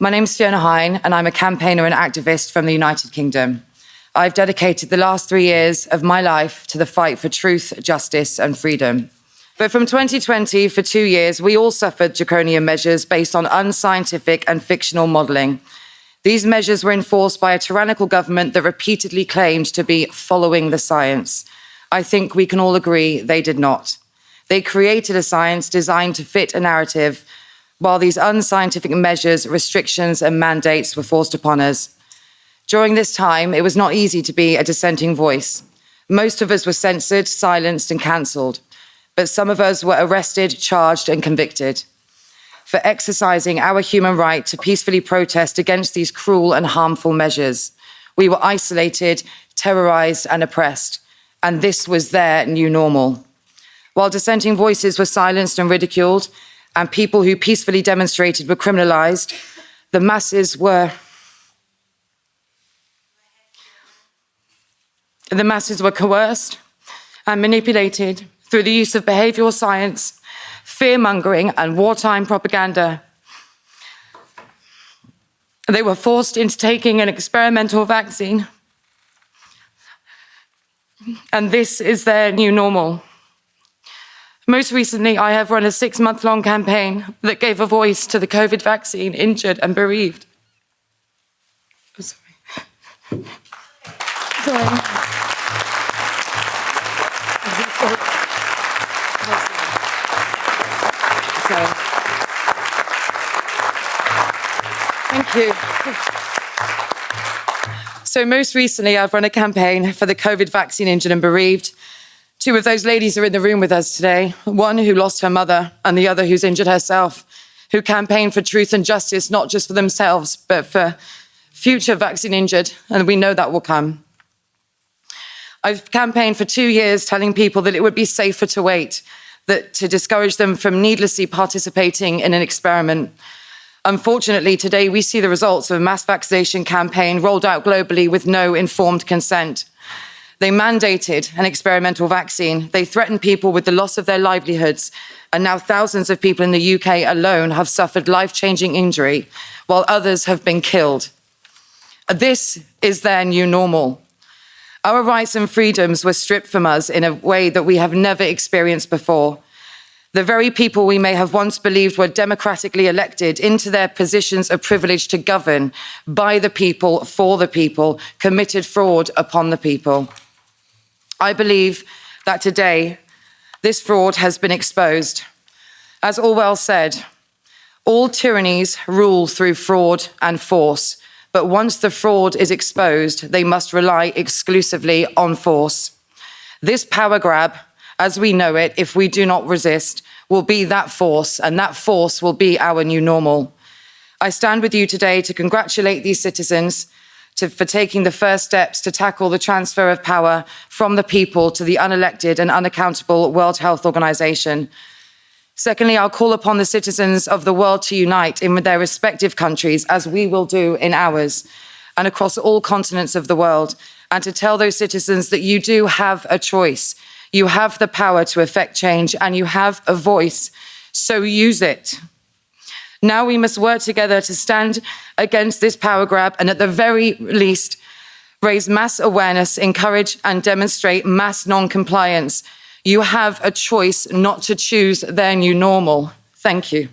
My name's Fiona Hine, and I'm a campaigner and activist from the United Kingdom. I've dedicated the last 3 years of my life to the fight for truth, justice, and freedom. But from 2020, for 2 years, we all suffered draconian measures based on unscientific and fictional modelling. These measures were enforced by a tyrannical government that repeatedly claimed to be following the science. I think we can all agree they did not. They created a science designed to fit a narrative, while these unscientific measures, restrictions, and mandates were forced upon us. During this time, it was not easy to be a dissenting voice. Most of us were censored, silenced, and cancelled, but some of us were arrested, charged, and convicted for exercising our human right to peacefully protest against these cruel and harmful measures. We were isolated, terrorized, and oppressed, and this was their new normal. While dissenting voices were silenced and ridiculed, and people who peacefully demonstrated were criminalized, the masses were coerced and manipulated through the use of behavioral science, fear-mongering, and wartime propaganda. They were forced into taking an experimental vaccine, and this is their new normal. Most recently, I have run a 6-month-long campaign that gave a voice to the COVID vaccine injured and bereaved. Oh, sorry. Sorry. Thank you. So most recently, I've run a campaign for the COVID vaccine injured and bereaved. 2 of those ladies are in the room with us today, one who lost her mother and the other who's injured herself, who campaigned for truth and justice, not just for themselves, but for future vaccine injured, and we know that will come. I've campaigned for 2 years telling people that it would be safer to wait, that to discourage them from needlessly participating in an experiment. Unfortunately, today we see the results of a mass vaccination campaign rolled out globally with no informed consent. They mandated an experimental vaccine. They threatened people with the loss of their livelihoods. And now thousands of people in the UK alone have suffered life-changing injury, while others have been killed. This is their new normal. Our rights and freedoms were stripped from us in a way that we have never experienced before. The very people we may have once believed were democratically elected into their positions of privilege to govern by the people, for the people, committed fraud upon the people. I believe that today this fraud has been exposed. As Orwell said, all tyrannies rule through fraud and force, but once the fraud is exposed, they must rely exclusively on force. This power grab, as we know it, if we do not resist, will be that force, and that force will be our new normal. I stand with you today to congratulate these citizens for taking the first steps to tackle the transfer of power from the people to the unelected and unaccountable World Health Organization. Secondly, I'll call upon the citizens of the world to unite in their respective countries, as we will do in ours, and across all continents of the world, and to tell those citizens that you do have a choice. You have the power to effect change, and you have a voice, so use it. Now we must work together to stand against this power grab and at the very least raise mass awareness, encourage and demonstrate mass non-compliance. You have a choice not to choose their new normal. Thank you.